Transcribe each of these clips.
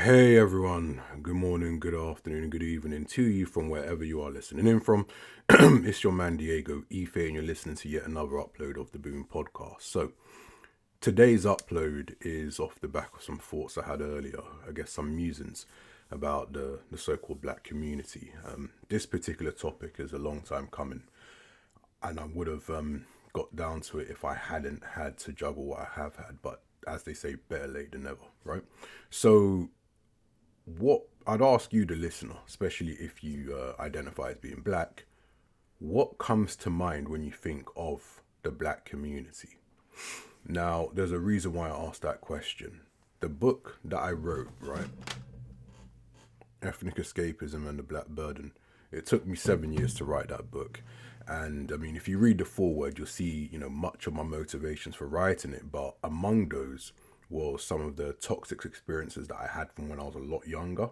Hey everyone, good morning, good afternoon, and good evening to you from wherever you are listening in from. It's your man Diego Ife, and you're listening to yet another upload of the Boom Podcast. So, today's upload is off the back of some thoughts I had earlier, I guess some musings about the so called black community. This particular topic is a long time coming, and I would have got down to it if I hadn't had to juggle what I have had, but as they say, better late than never, right? So, what I'd ask you, the listener, especially if you identify as being black, what comes to mind when you think of the black community? Now, there's a reason why I asked that question. The book that I wrote, right, Ethnic Escapism and the Black Burden, it took me 7 years to write that book. And I mean, if you read the foreword, you'll see, much of my motivations for writing it. But among those was some of the toxic experiences that I had from when I was a lot younger,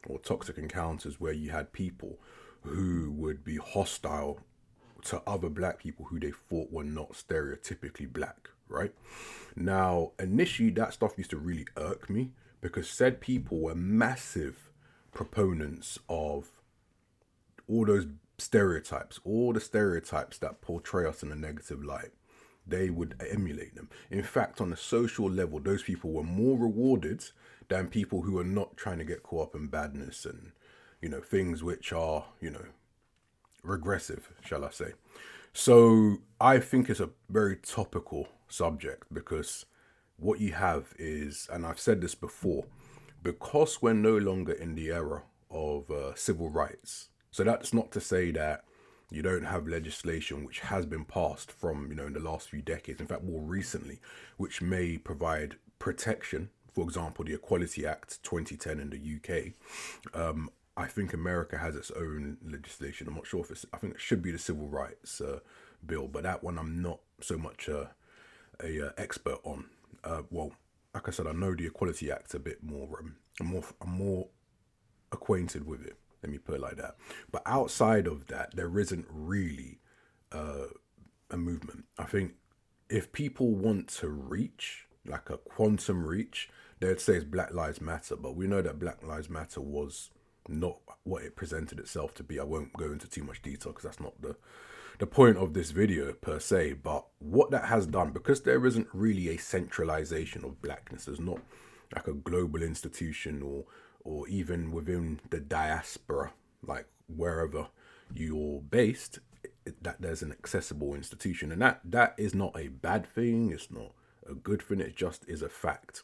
or toxic encounters where you had people who would be hostile to other black people who they thought were not stereotypically black, right? Now, initially, that stuff used to really irk me because said people were massive proponents of all the stereotypes that portray us in a negative light. They would emulate them. In fact, on a social level, those people were more rewarded than people who are not trying to get caught up in badness and, things which are, regressive, shall I say. So I think it's a very topical subject because what you have is, and I've said this before, because we're no longer in the era of civil rights. So that's not to say that you don't have legislation which has been passed from, in the last few decades, in fact, more recently, which may provide protection. For example, the Equality Act 2010 in the UK. I think America has its own legislation. I'm not sure if I think it should be the Civil Rights Bill, but that one I'm not so much a expert on. Well, like I said, I know the Equality Act a bit more. I'm more acquainted with it. Let me put it like that. But outside of that, there isn't really a movement. I think if people want to reach like a quantum reach, they'd say it's Black Lives Matter. But we know that Black Lives Matter was not what it presented itself to be. I won't go into too much detail because that's not the point of this video per se. But what that has done, because there isn't really a centralization of blackness, there's not like a global institution or even within the diaspora, like wherever you're based, that there's an accessible institution. And that is not a bad thing. It's not a good thing. It just is a fact.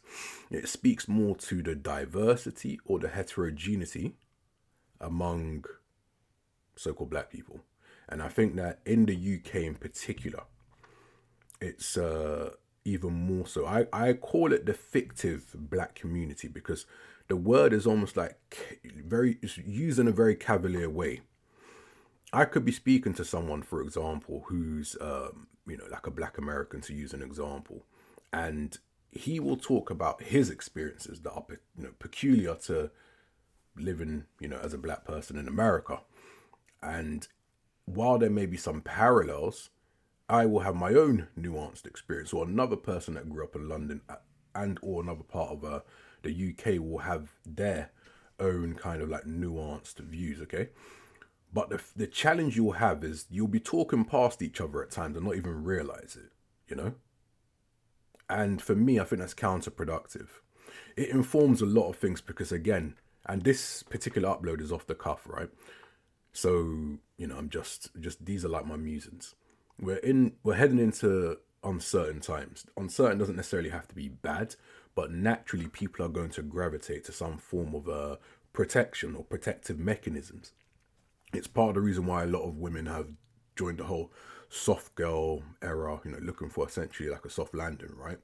It speaks more to the diversity or the heterogeneity among so-called black people. And I think that in the UK in particular, it's even more so. I call it the fictive black community because the word is almost like it's used in a very cavalier way. I could be speaking to someone, for example, who's like a black American, to use an example, and he will talk about his experiences that are peculiar to living as a black person in America. And while there may be some parallels, I will have my own nuanced experience, or another person that grew up in London and or another part of the UK will have their own kind of like nuanced views, okay? But the challenge you'll have is you'll be talking past each other at times and not even realize it. And for me, I think that's counterproductive. It informs a lot of things because, again, and this particular upload is off the cuff, right? So, I'm just these are like my musings. We're heading into uncertain times. Uncertain doesn't necessarily have to be bad, but naturally people are going to gravitate to some form of protection or protective mechanisms. It's part of the reason why a lot of women have joined the whole soft girl era, looking for essentially like a soft landing, right?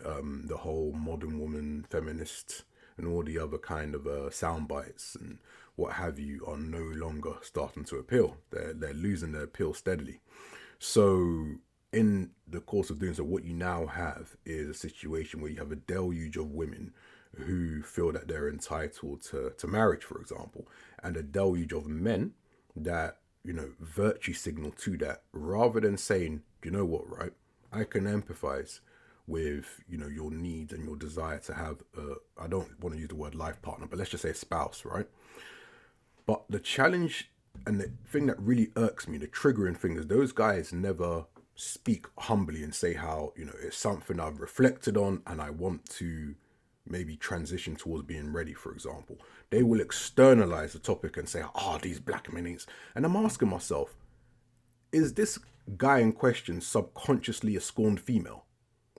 The whole modern woman, feminist, and all the other kind of sound bites and what have you are no longer starting to appeal. They're losing their appeal steadily. So in the course of doing so, what you now have is a situation where you have a deluge of women who feel that they're entitled to marriage, for example, and a deluge of men that, virtue signal to that rather than saying, you know what, right? I can empathize with, you know, your needs and your desire to have I don't want to use the word life partner, but let's just say a spouse, right? But the challenge and the thing that really irks me, the triggering thing, is those guys never speak humbly and say how, you know, it's something I've reflected on and I want to maybe transition towards being ready, for example. They will externalize the topic and say, these black men ain't. And I'm asking myself, is this guy in question subconsciously a scorned female?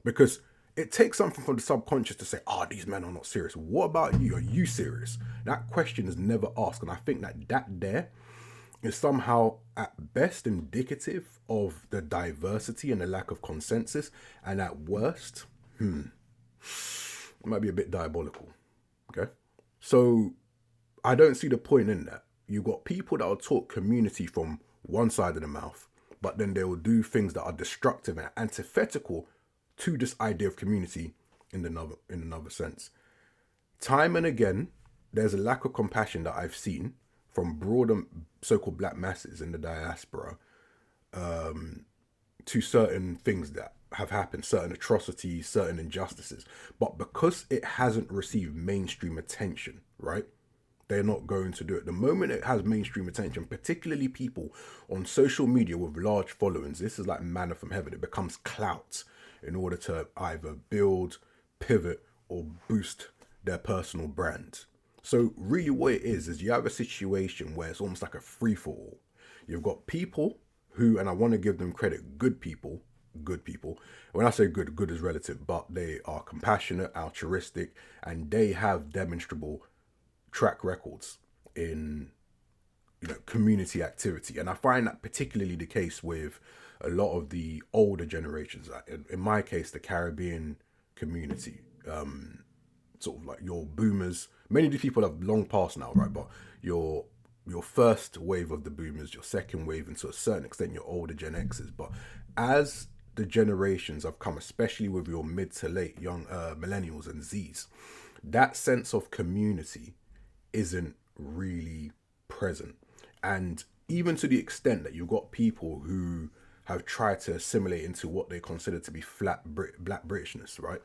Because it takes something from the subconscious to say, these men are not serious. What about you? Are you serious? That question is never asked. And I think that there is somehow at best indicative of the diversity and the lack of consensus. And at worst, it might be a bit diabolical. Okay? So I don't see the point in that. You've got people that will talk community from one side of the mouth, but then they will do things that are destructive and antithetical to this idea of community in another sense. Time and again, there's a lack of compassion that I've seen from broader so-called black masses in the diaspora to certain things that have happened, certain atrocities, certain injustices. But because it hasn't received mainstream attention, right? They're not going to do it. The moment it has mainstream attention, particularly people on social media with large followings, this is like manna from heaven. It becomes clout in order to either build, pivot, or boost their personal brand. So really what it is you have a situation where it's almost like a free-for-all. You've got people who, and I want to give them credit, good people. When I say good is relative, but they are compassionate, altruistic, and they have demonstrable track records in, you know, community activity. And I find that particularly the case with a lot of the older generations. In my case, the Caribbean community, sort of like your boomers. Many of these people have long passed now, right? But your first wave of the boomers, your second wave, and to a certain extent your older Gen X's. But as the generations have come, especially with your mid to late young millennials and Z's, that sense of community isn't really present. And even to the extent that you've got people who have tried to assimilate into what they consider to be black Britishness, right?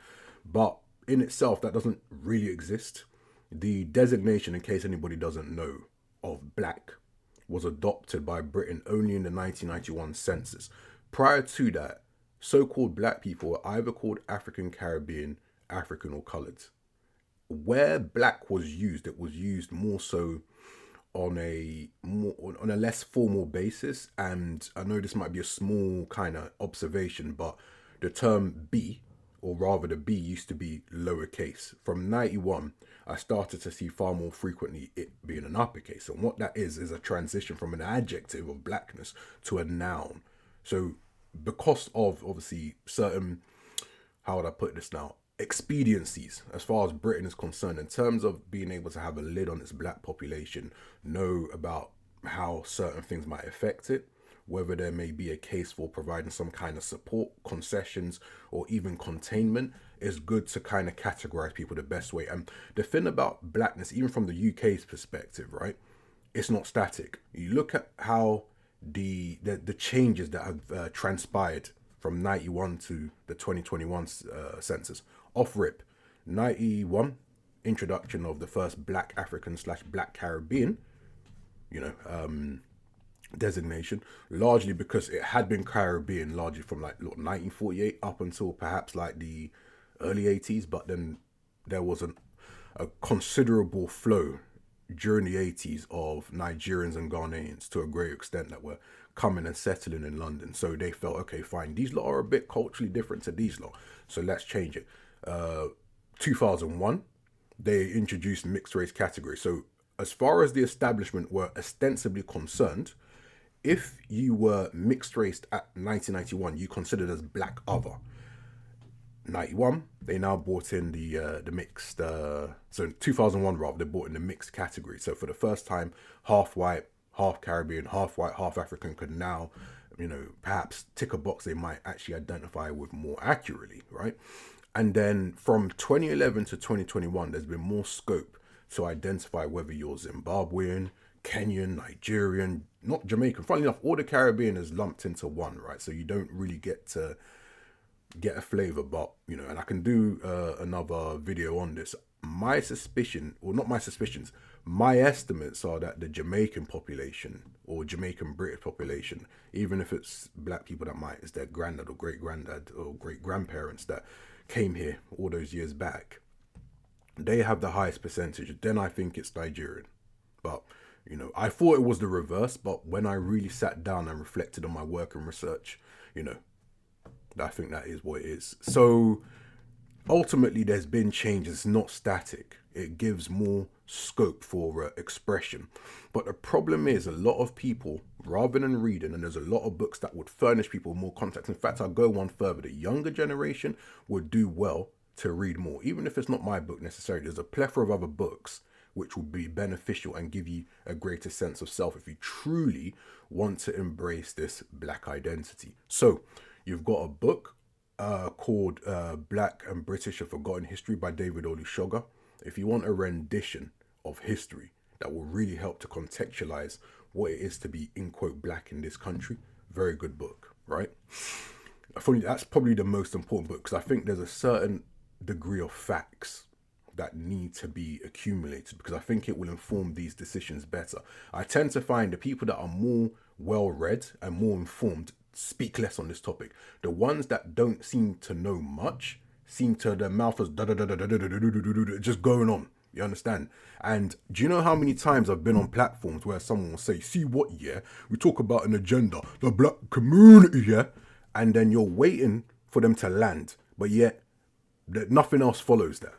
But in itself, that doesn't really exist. The designation, in case anybody doesn't know, of black was adopted by Britain only in the 1991 census. Prior to that, so-called black people were either called African, Caribbean, African, or coloured. Where black was used, it was used more so on a less formal basis. And I know this might be a small kind of observation, but the term B, or rather the B, used to be lowercase. From 91, I started to see far more frequently it being an uppercase. And what that is a transition from an adjective of blackness to a noun. So because of obviously certain, how would I put this now, expediencies as far as Britain is concerned, in terms of being able to have a lid on its black population, know about how certain things might affect it, whether there may be a case for providing some kind of support, concessions, or even containment, is good to kind of categorize people the best way. And the thing about blackness, even from the UK's perspective, right, it's not static. You look at how the changes that have transpired from 91 to the 2021 census. Off rip, 91, introduction of the first black African / black Caribbean, designation, largely because it had been Caribbean largely from like 1948 up until perhaps like the early 80s, but then there was a considerable flow during the 80s of Nigerians and Ghanaians to a great extent that were coming and settling in London. So they felt, okay, fine, these lot are a bit culturally different to these lot, so let's change it. 2001, they introduced mixed race category. So as far as the establishment were ostensibly concerned, if you were mixed race at 1991, you considered as black other. 91, they now brought in the mixed, so in 2001 rather, they brought in the mixed category. So for the first time, half white, half Caribbean, half white, half African could now, perhaps tick a box they might actually identify with more accurately, right? And then from 2011 to 2021, there's been more scope to identify whether you're Zimbabwean, Kenyan, get a flavor, but and I can do another video on this. My suspicion, or not my suspicions, my estimates are that the Jamaican population or Jamaican British population, even if it's black people that might, it's their granddad or great granddad or great grandparents that came here all those years back, they have the highest percentage. Then I think it's Nigerian. But I thought it was the reverse, but when I really sat down and reflected on my work and research, I think that is what it is. So ultimately, there's been changes. It's not static. It gives more scope for expression. But the problem is, a lot of people, rather than reading, and there's a lot of books that would furnish people more context. In fact, I'll go one further. The younger generation would do well to read more, even if it's not my book necessarily. There's a plethora of other books which will be beneficial and give you a greater sense of self if you truly want to embrace this black identity. So you've got a book called Black and British: A Forgotten History by David Olusoga. If you want a rendition of history that will really help to contextualize what it is to be, in quote, black in this country, very good book, right? I think that's probably the most important book, because I think there's a certain degree of facts that need to be accumulated, because I think it will inform these decisions better. I tend to find the people that are more well-read and more informed speak less on this topic. The ones that don't seem to know much seem to, their mouth is just going on. You understand? And do you know how many times I've been on platforms where someone will say, see what, yeah, we talk about an agenda, the black community, yeah, and then you're waiting for them to land, but yet nothing else follows that.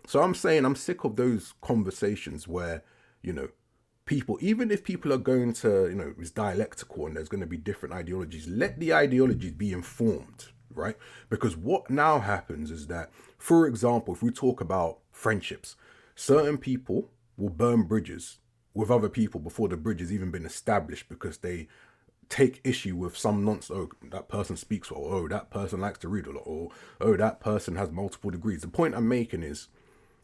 So I'm saying I'm sick of those conversations where, people, even if people are going to, it's dialectical and there's going to be different ideologies, let the ideologies be informed, right? Because what now happens is that, for example, if we talk about friendships, certain people will burn bridges with other people before the bridge has even been established, because they take issue with some nonsense. Oh, that person speaks well. Oh, that person likes to read a lot. Or, oh, that person has multiple degrees. The point I'm making is,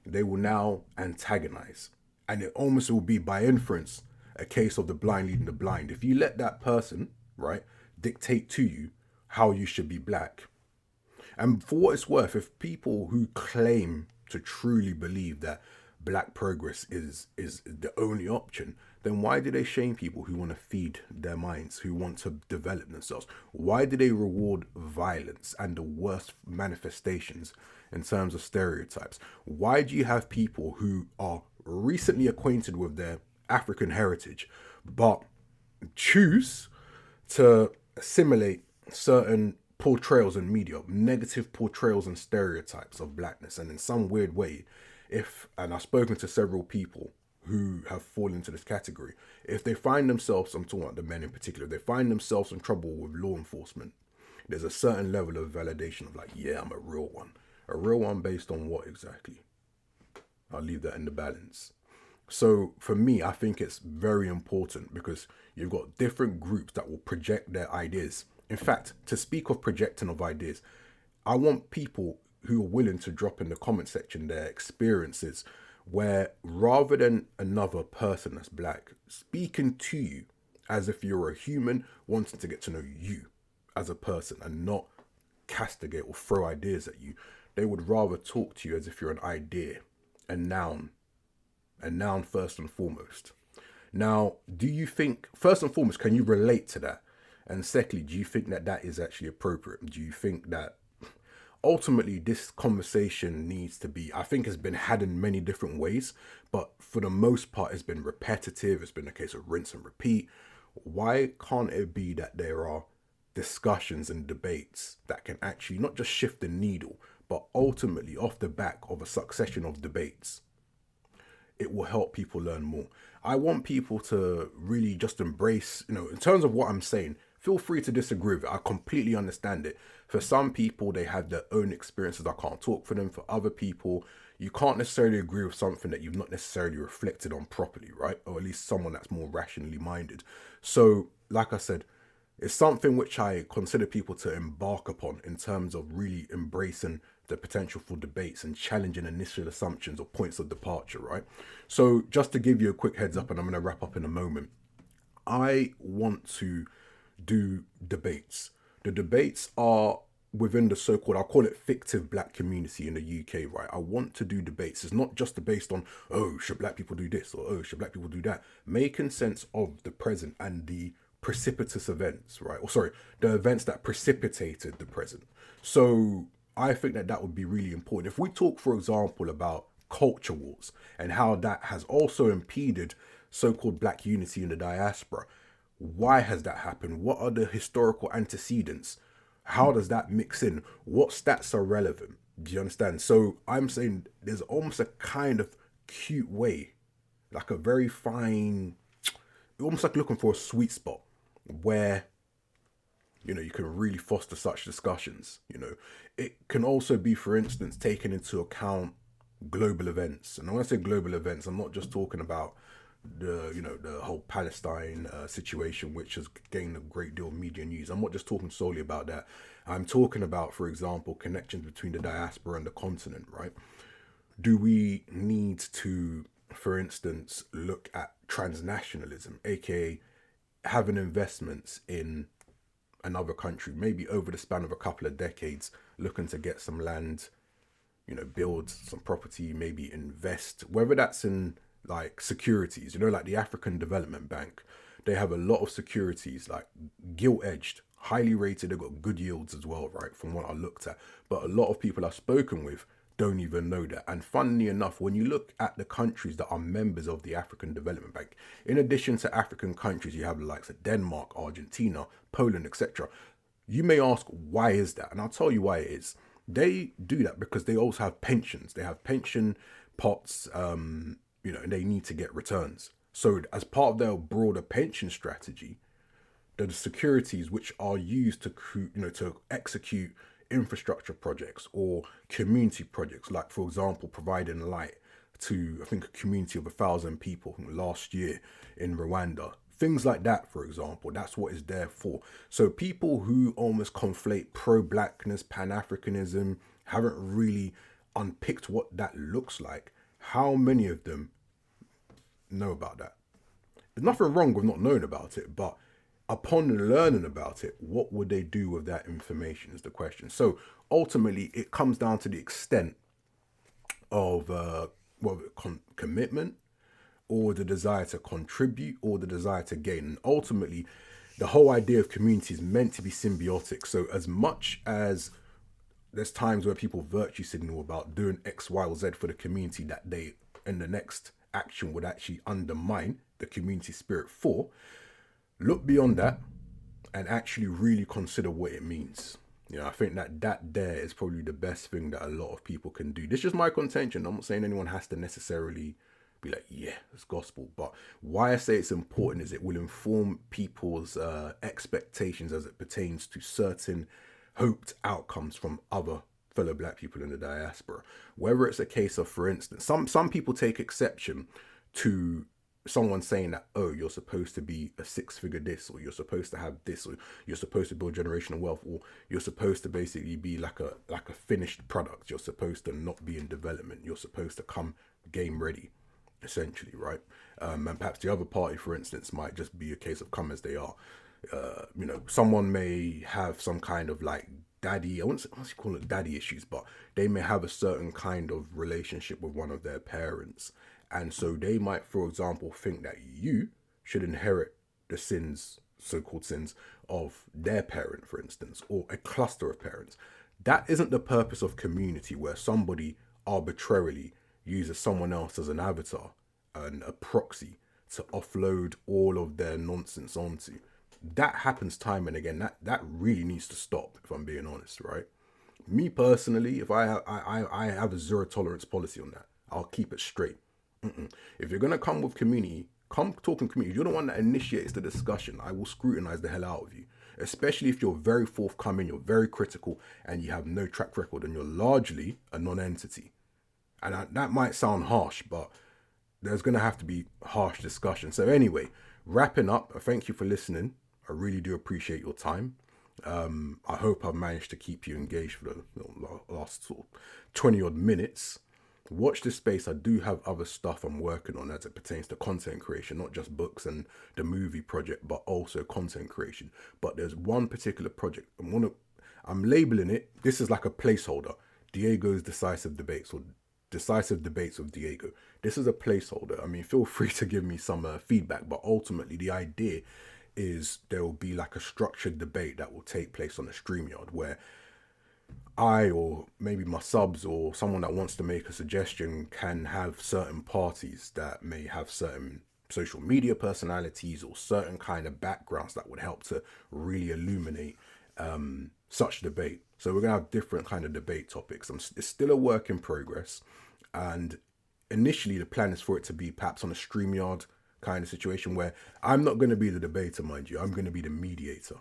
they will now antagonize. And it almost will be, by inference, a case of the blind leading the blind. If you let that person, right, dictate to you how you should be black. And for what it's worth, if people who claim to truly believe that black progress is the only option, then why do they shame people who want to feed their minds, who want to develop themselves? Why do they reward violence and the worst manifestations in terms of stereotypes? Why do you have people who are recently acquainted with their African heritage but choose to assimilate certain portrayals in media, negative portrayals and stereotypes of blackness? And in some weird way, and I've spoken to several people who have fallen into this category, if they find themselves, I'm talking about the men in particular, if they find themselves in trouble with law enforcement, there's a certain level of validation of like, yeah, I'm a real one. A real one based on what exactly? I'll leave that in the balance. So for me, I think it's very important, because you've got different groups that will project their ideas. In fact, to speak of projecting of ideas, I want people who are willing to drop in the comment section their experiences where, rather than another person that's black speaking to you as if you're a human wanting to get to know you as a person and not castigate or throw ideas at you, they would rather talk to you as if you're an idea, a noun first and foremost. Now, do you think, first and foremost, can you relate to that? And secondly, do you think that that is actually appropriate? Do you think that ultimately this conversation needs to be, I think it's been had in many different ways, but for the most part it's been repetitive, it's been a case of rinse and repeat. Why can't it be that there are discussions and debates that can actually not just shift the needle, but ultimately off the back of a succession of debates, it will help people learn more? I want people to really just embrace, in terms of what I'm saying, feel free to disagree with it. I completely understand it. For some people, they have their own experiences. I can't talk for them. For other people, you can't necessarily agree with something that you've not necessarily reflected on properly, right? Or at least someone that's more rationally minded. So, like I said, it's something which I consider people to embark upon in terms of really embracing the potential for debates and challenging initial assumptions or points of departure, right? So just to give you a quick heads up, and I'm going to wrap up in a moment, I want to do debates. The debates are within the so-called, I'll call it fictive black community in the UK, right? I want to do debates. It's not just based on, oh, should black people do this, or oh, should black people do that? Making sense of the present and the precipitous events, right? Or sorry, the events that precipitated the present. So I think that that would be really important. If we talk, for example, about culture wars and how that has also impeded so-called black unity in the diaspora, why has that happened? What are the historical antecedents? How does that mix in? What stats are relevant? Do you understand? So I'm saying there's almost a kind of cute way, like a very fine, almost like looking for a sweet spot where, you can really foster such discussions. It can also be, for instance, taken into account global events. And when I say global events, I'm not just talking about the whole Palestine situation, which has gained a great deal of media news. I'm not just talking solely about that. I'm talking about, for example, connections between the diaspora and the continent, right? Do we need to, for instance, look at transnationalism, aka having investments in another country, maybe over the span of a couple of decades, looking to get some land, build some property, maybe invest, whether that's in like securities, like the African Development Bank. They have a lot of securities, like gilt-edged, highly rated. They've got good yields as well, right, from what I looked at. But a lot of people I've spoken with don't even know that. And funnily enough, when you look at the countries that are members of the African Development Bank, in addition to African countries, you have the likes of Denmark, Argentina, Poland, etc. You may ask, why is that? And I'll tell you why it is. They do that because they also have pensions. They have pension pots, and they need to get returns. So as part of their broader pension strategy, the securities which are used to, to execute infrastructure projects or community projects, like, for example, providing light to, I think, a community of 1,000 people last year in Rwanda. Things like that, for example, that's what it's there for. So people who almost conflate pro-blackness, Pan-Africanism, haven't really unpicked what that looks like. How many of them know about that? There's nothing wrong with not knowing about it, but upon learning about it, what would they do with that information is the question. So ultimately, it comes down to the extent of commitment, or the desire to contribute, or the desire to gain. And ultimately, the whole idea of community is meant to be symbiotic. So as much as there's times where people virtue signal about doing X, Y, or Z for the community that they, in the next action, would actually undermine the community spirit for, look beyond that and actually really consider what it means. I think that there is probably the best thing that a lot of people can do. This is just my contention. I'm not saying anyone has to necessarily be like, yeah, it's gospel. But why I say it's important is it will inform people's expectations as it pertains to certain hoped outcomes from other fellow black people in the diaspora. Whether it's a case of, for instance, some people take exception to someone saying that, oh, you're supposed to be a six-figure this, or you're supposed to have this, or you're supposed to build generational wealth, or you're supposed to basically be like a finished product. You're supposed to not be in development. You're supposed to come game ready, essentially, right? And perhaps the other party, for instance, might just be a case of come as they are. Someone may have some kind of like daddy, I wouldn't call it daddy issues, but they may have a certain kind of relationship with one of their parents. And so they might, for example, think that you should inherit the sins, so-called sins, of their parent, for instance, or a cluster of parents. That isn't the purpose of community, where somebody arbitrarily uses someone else as an avatar and a proxy to offload all of their nonsense onto. That happens time and again. That really needs to stop, if I'm being honest, right? Me personally, if I have a zero tolerance policy on that, I'll keep it straight. If you're gonna come with community, come talking community. You're the one that initiates the discussion. I will scrutinize the hell out of you, especially if you're very forthcoming, you're very critical, and you have no track record, and you're largely a non-entity. And that might sound harsh, but there's gonna have to be harsh discussion. So anyway, wrapping up, thank you for listening. I really do appreciate your time. I hope I've managed to keep you engaged for the last sort of 20 odd minutes. Watch this space. I do have other stuff I'm working on as it pertains to content creation, not just books and the movie project, but also content creation. But there's one particular project I'm labeling it, this is like a placeholder. Diego's decisive debates, or decisive debates with Diego. This is a placeholder. I mean, feel free to give me some feedback, but ultimately the idea is there will be like a structured debate that will take place on the StreamYard where I, or maybe my subs, or someone that wants to make a suggestion, can have certain parties that may have certain social media personalities or certain kind of backgrounds that would help to really illuminate such debate. So we're gonna have different kind of debate topics. It's still a work in progress, and initially the plan is for it to be perhaps on a StreamYard kind of situation where I'm not going to be the debater, mind you. I'm going to be the mediator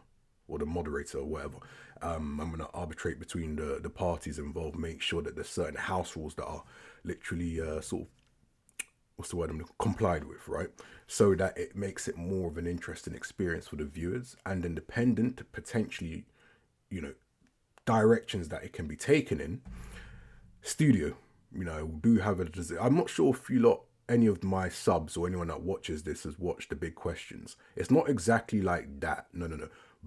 or the moderator or whatever. I'm going to arbitrate between the parties involved, make sure that there's certain house rules that are literally sort of, what's the word I'm complied with, right? So that it makes it more of an interesting experience for the viewers and independent, potentially, you know, directions that it can be taken in. Studio, you know, do have a. I'm not sure if you lot, any of my subs or anyone that watches this has watched the big questions. It's not exactly like that, no.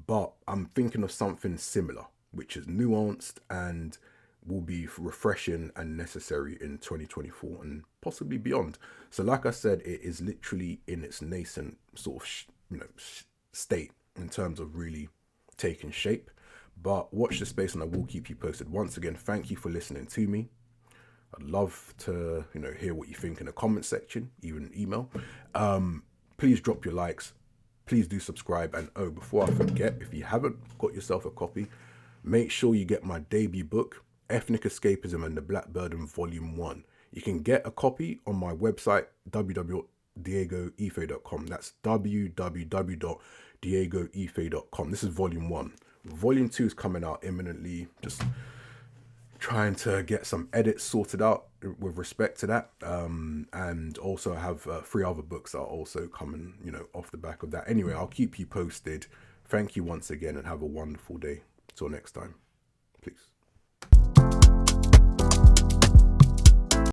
But I'm thinking of something similar, which is nuanced and will be refreshing and necessary in 2024 and possibly beyond. So, like I said, it is literally in its nascent sort of state in terms of really taking shape. But watch the space, and I will keep you posted. Once again, thank you for listening to me. I'd love to, hear what you think in the comment section, even email. Please drop your likes. Please do subscribe. And before I forget, if you haven't got yourself a copy, make sure you get my debut book, Ethnic Escapism and the Black Burden Volume 1. You can get a copy on my website, www.diegoife.com. That's www.diegoife.com. This is Volume 1. Volume 2 is coming out imminently. Just trying to get some edits sorted out with respect to that, and also have 3 other books that are also coming off the back of that. Anyway, I'll keep you posted. Thank you once again and have a wonderful day. Till next time, please.